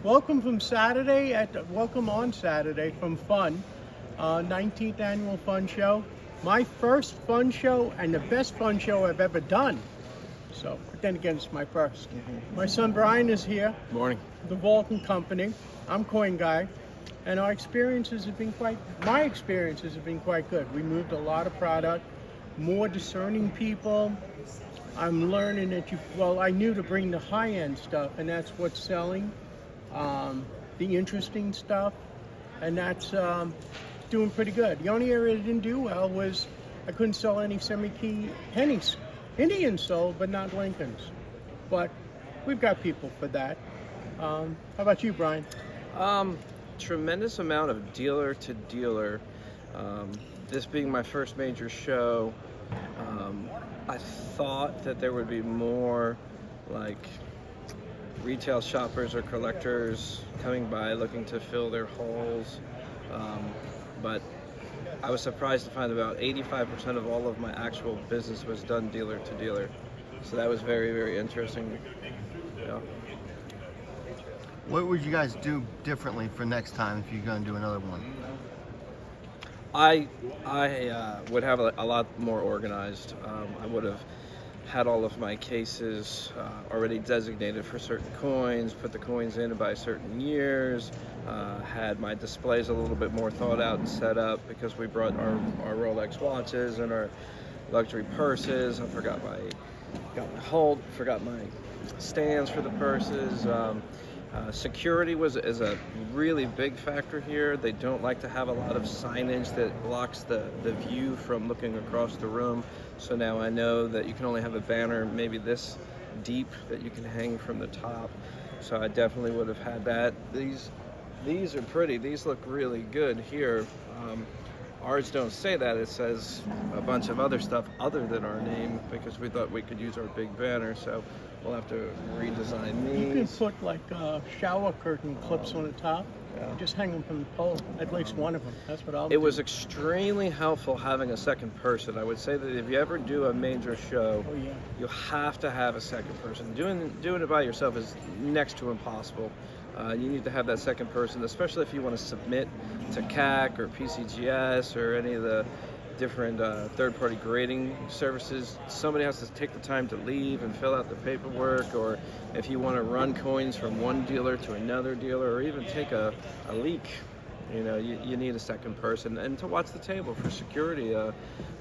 Welcome on Saturday from Fun, 19th annual Fun Show. My first Fun Show and the best Fun Show I've ever done. So, but then again, it's my 1st. My son Brian is here. Morning. The Vulcan Company. I'm Coin Guy, and my experiences have been quite good. We moved a lot of product, more discerning people. I'm learning that I knew to bring the high-end stuff, and that's what's selling. The interesting stuff, and that's doing pretty good. The only area that didn't do well was I couldn't sell any semi-key pennies. Indians sold, but not Lincolns. But we've got people for that. How about you, Brian? Tremendous amount of dealer to dealer. This being my first major show, I thought that there would be more like retail shoppers or collectors coming by looking to fill their holes, but I was surprised to find about 85% of all of my actual business was done dealer to dealer, so that was very, very interesting. Yeah. What would you guys do differently for next time if you're going to do another one? I would have a lot more organized. I would have had all of my cases already designated for certain coins, put the coins in by certain years, had my displays a little bit more thought out and set up, because we brought our Rolex watches and our luxury purses. I forgot my stands for the purses. Security is a really big factor here. They don't like to have a lot of signage that blocks the view from looking across the room. So now I know that you can only have a banner maybe this deep that you can hang from the top. So I definitely would have had that. These are pretty. These look really good here. Ours don't say that. It says a bunch of other stuff other than our name, because we thought we could use our big banner. So we'll have to redesign these. You can put like shower curtain clips on the top. Yeah. Just hang them from the pole. At least one of them. That's what I'll do. It was extremely helpful having a second person. I would say that if you ever do a major show, you have to have a second person. Doing it by yourself is next to impossible. You need to have that second person, especially if you want to submit to CAC or PCGS or any of the different third-party grading services. Somebody has to take the time to leave and fill out the paperwork, or if you want to run coins from one dealer to another dealer, or even take a leak, you need a second person. And to watch the table for security.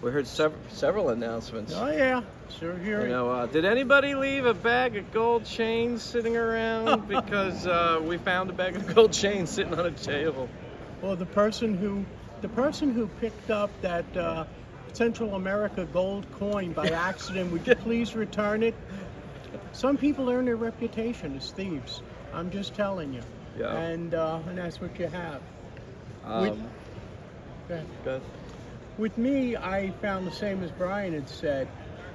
We heard several announcements. Oh yeah, sure. Here. Did anybody leave a bag of gold chains sitting around? Because we found a bag of gold chains sitting on a table. Well, the person who picked up that Central America gold coin by accident, would you please return it? Some people earn their reputation as thieves. I'm just telling you. Yeah. And that's what you have. Good. With me, I found the same as Brian had said.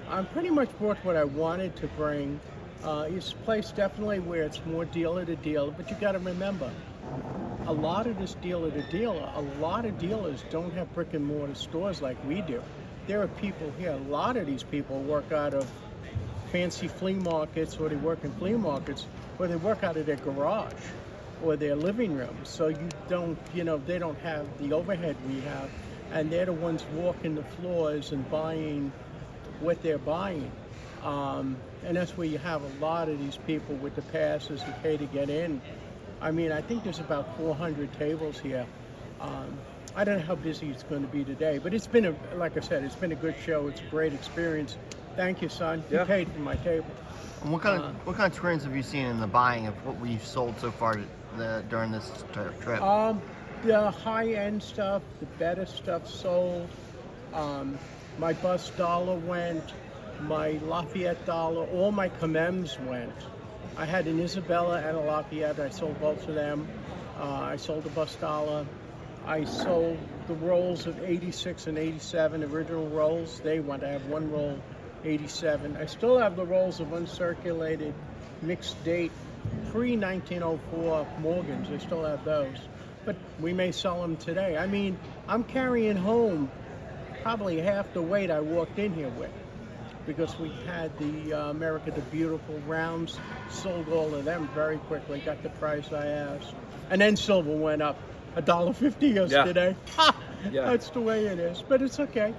I pretty much brought what I wanted to bring. It's a place definitely where it's more dealer to dealer, but you got to remember, a lot of this dealer to dealer, a lot of dealers don't have brick and mortar stores like we do. There are people here, a lot of these people work out of fancy flea markets, or they work in flea markets, or they work out of their garage or their living room. So they don't have the overhead we have, and they're the ones walking the floors and buying what they're buying. And that's where you have a lot of these people with the passes who pay to get in. I mean, I think there's about 400 tables here. I don't know how busy it's going to be today, but it's been like I said, it's been a good show. It's a great experience. Thank you, son. You paid for my table. And what kind of trends have you seen in the buying of what we've sold so far during this trip? The high-end stuff, the better stuff sold. My bust dollar went. My Lafayette dollar, all my Kamems went. I had an Isabella and a Lafayette. I sold both of them. I sold a bust dollar. I sold the rolls of 86 and 87, original rolls. They went. I have one roll, 87. I still have the rolls of uncirculated mixed date pre-1904 Morgans. I still have those. But we may sell them today. I mean, I'm carrying home probably half the weight I walked in here with. because we had the America the Beautiful rounds, sold all of them very quickly, got the price I asked. And then silver went up $1.50 yesterday. Ha! Yeah. That's the way it is, but it's okay.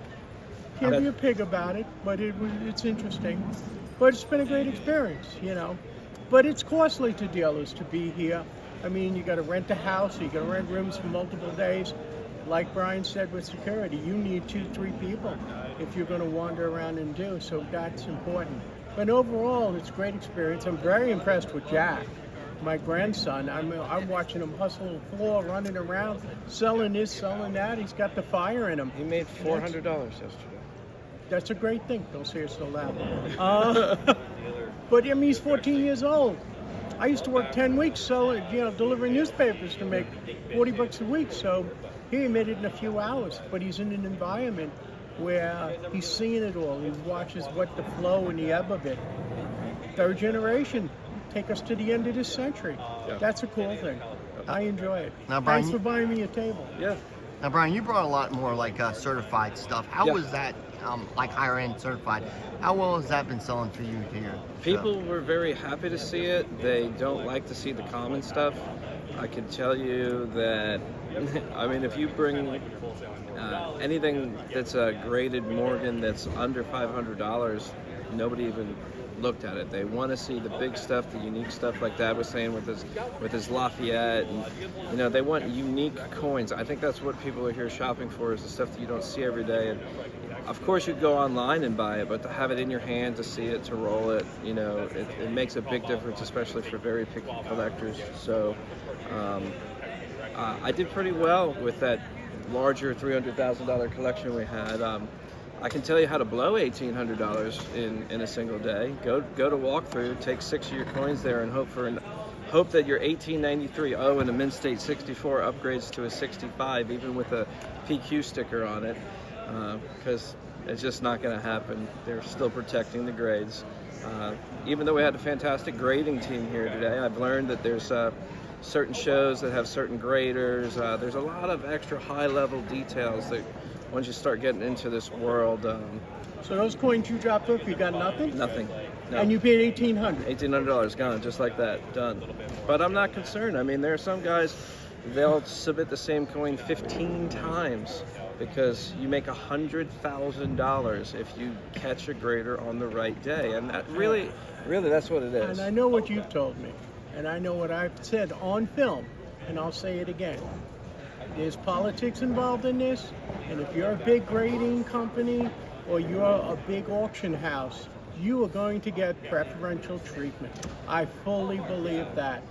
Can't be a pig about it, but it's interesting. But it's been a great experience, you know. But it's costly to dealers to be here. I mean, you got to rent a house, you got to rent rooms for multiple days. Like Brian said with security, you need 2-3 people if you're going to wander around and do, so that's important. But overall, it's a great experience. I'm very impressed with Jack, my grandson. I'm watching him hustle the floor, running around, selling this, selling that. He's got the fire in him. He made $400 yesterday. That's a great thing. Don't say it so loud. But I mean, he's 14 years old. I used to work 10 weeks selling, delivering newspapers to make $40 a week. So he made it in a few hours. But he's in an environment where he's seeing it all. He watches what the flow and the ebb of it. Third generation, take us to the end of this century. Yeah. That's a cool thing. I enjoy it. Now, Brian, thanks for buying me a table. Yeah. Now, Brian, you brought a lot more like certified stuff. How was that, like higher end certified? How well has that been selling for you here? People were very happy to see it. They don't like to see the common stuff. I can tell you that, I mean, if you bring anything that's a graded Morgan that's under $500, nobody even looked at it. They want to see the big stuff, the unique stuff, like Dad was saying with his Lafayette, and they want unique coins. I think that's what people are here shopping for, is the stuff that you don't see every day. And of course, you'd go online and buy it, but to have it in your hand, to see it, to roll it, it makes a big difference, especially for very picky collectors. So I did pretty well with that larger $300,000 collection we had. I can tell you how to blow $1,800 in a single day. Go to walkthrough, take 6 of your coins there, and hope that your 1893 O and a Mint State 64 upgrades to a 65, even with a PQ sticker on it, because it's just not going to happen. They're still protecting the grades. Even though we had a fantastic grading team here today, I've learned that there's certain shows that have certain graders. There's a lot of extra high-level details that once you start getting into this world. So those coins you dropped off, you got nothing? Nothing. No. And you paid $1,800? $1,800 gone, just like that, done. But I'm not concerned. I mean, there are some guys, they'll submit the same coin 15 times because you make $100,000 if you catch a grader on the right day. And that really, that's what it is. And I know what you've told me, and I know what I've said on film, and I'll say it again. There's politics involved in this, and if you're a big grading company or you're a big auction house, you are going to get preferential treatment. I fully believe that.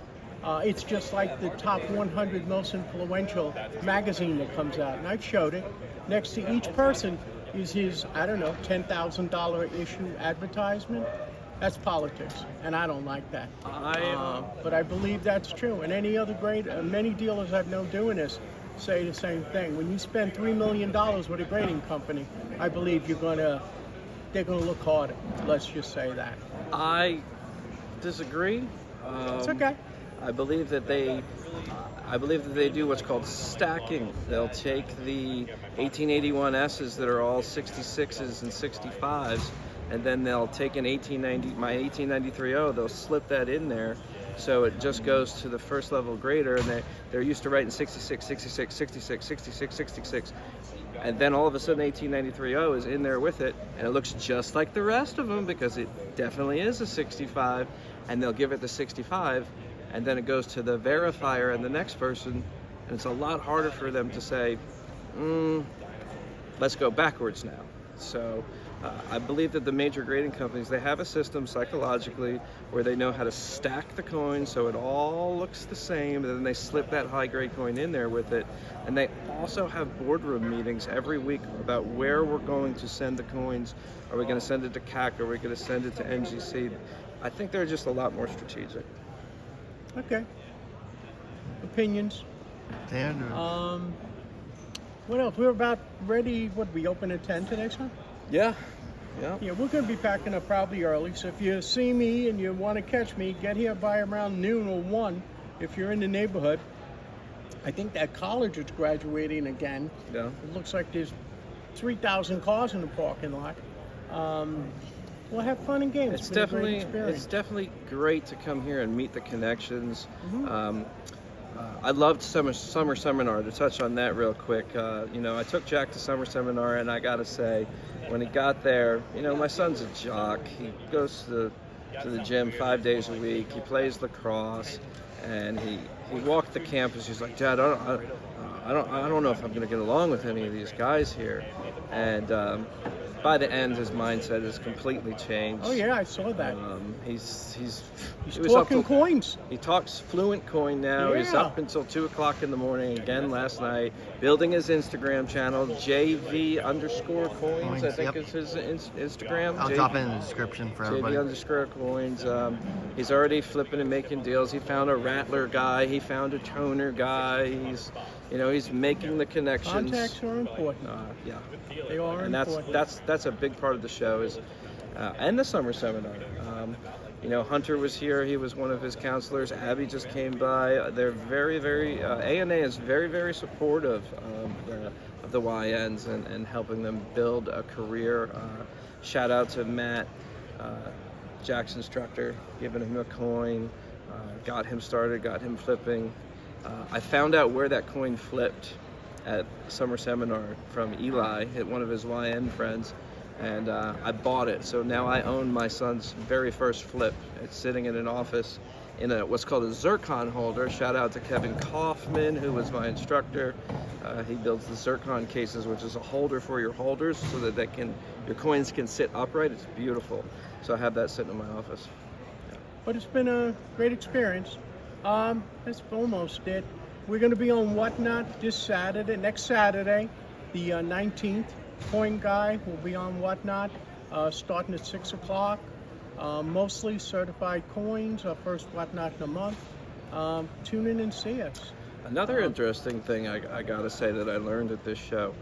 It's just like the top 100 most influential magazine that comes out, and I've showed it. Next to each person is his, I don't know, $10,000 issue advertisement. That's politics, and I don't like that. But I believe that's true. And any other many dealers I've known doing this say the same thing. When you spend $3 million with a grading company, I believe they're going to look harder. Let's just say that. I disagree. It's okay. I believe that they do what's called stacking. They'll take the 1881 S's that are all 66s and 65s, and then they'll take my 1893 O, they'll slip that in there, so it just goes to the first level grader, and they're used to writing 66, 66, 66, 66, 66, and then all of a sudden 1893 O is in there with it, and it looks just like the rest of them because it definitely is a 65, and they'll give it the 65, and then it goes to the verifier and the next person, and it's a lot harder for them to say, let's go backwards now. So I believe that the major grading companies, they have a system psychologically where they know how to stack the coins so it all looks the same, and then they slip that high grade coin in there with it. And they also have boardroom meetings every week about where we're going to send the coins. Are we going to send it to CAC? Are we going to send it to NGC? I think they're just a lot more strategic. Okay. Opinions. Standard. What else? We're about ready. We open at 10 today, son? Yeah. Yeah, we're going to be packing up probably early. So if you see me and you want to catch me, get here by around noon or 1 if you're in the neighborhood. I think that college is graduating again. Yeah. It looks like there's 3,000 cars in the parking lot. Well, have fun and games. It's been a great definitely experience. great to come here and meet the connections. Mhm. I loved summer seminar. To touch on that real quick, I took Jack to summer seminar, and I got to say, when he got there, my son's a jock. He goes to the gym 5 days a week. He plays lacrosse, and he walked the campus. He's like, Dad, I don't know if I'm going to get along with any of these guys here, and by the end, his mindset has completely changed. Oh yeah, I saw that. He's He's he was up talking till- coins. He talks fluent coin now. He's Yeah. up until 2 o'clock in the morning again last night, building his Instagram channel, JV_coins, I think Yep. is his Instagram. I'll drop it in the description for everybody. JV_coins. He's already flipping and making deals. He found a rattler guy. He found a toner guy. He's making the connections. Contacts are important. Yeah. They are And important. that's a big part of the show and the summer seminar. Hunter was here. He was one of his counselors. Abby just came by. They're very, very ANA is very, very supportive of the YNs and helping them build a career. Shout out to Matt, Jack's instructor, giving him a coin, got him started, got him flipping. I found out where that coin flipped at summer seminar from Eli, one of his YN friends, and I bought it. So now I own my son's very first flip. It's sitting in an office in what's called a zircon holder. Shout out to Kevin Kaufman, who was my instructor. He builds the zircon cases, which is a holder for your holders so that your coins can sit upright. It's beautiful. So I have that sitting in my office. But it's been a great experience. That's almost it. We're going to be on Whatnot next Saturday, the 19th. Coin Guy will be on Whatnot, starting at 6 o'clock. Mostly certified coins, our first Whatnot in a month. Tune in and see us. Another interesting thing I gotta say that I learned at this show.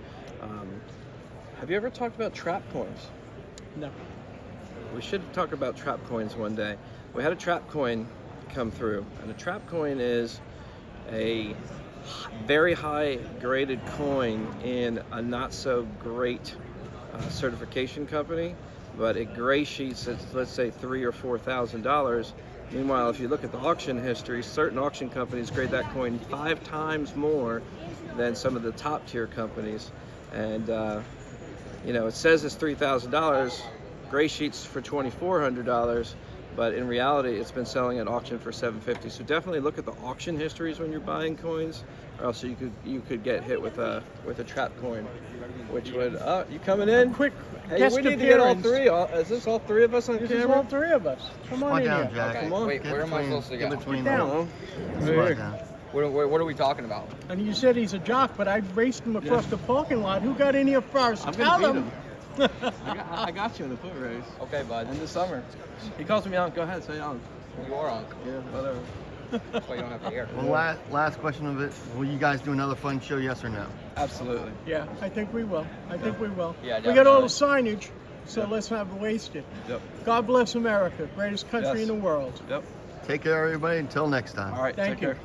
Have you ever talked about trap coins? No. We should talk about trap coins one day. We had a trap coin come through, and a trap coin is a very high graded coin in a not so great certification company, but it gray sheets at, let's say, $3,000 or $4,000. Meanwhile, if you look at the auction history, certain auction companies grade that coin 5 times more than some of the top tier companies. And it says it's $3,000, gray sheets for $2,400, but in reality, it's been selling at auction for $750. So definitely look at the auction histories when you're buying coins, or else you could get hit with a trap coin, which would you coming in? Quick Hey, guest we need to get all appearance. 3. Is this all 3 of us on This is camera? all 3 of us. Come on Squat in down, here. Jack. Come on. Wait, where am I supposed to Get go? between Get them. down. Squat down. What are we talking about? And you said he's a jock, but I raced him across the parking lot. Who got in here first? I'm Tell gonna him. beat I got you in the foot race. Okay, bud. In the summer. He calls me out. Go ahead, say on. You are on. Yeah, whatever. That's why you don't have the hair. Well, last question of it. Will you guys do another fun show, yes or no? Absolutely. Yeah, I think we will. I think we will. Yeah, we got all the definitely. signage, so let's not waste it. Yep. God bless America, greatest country Yes. in the world. Yep. Take care, everybody. Until next time. All right. Thank take you. care.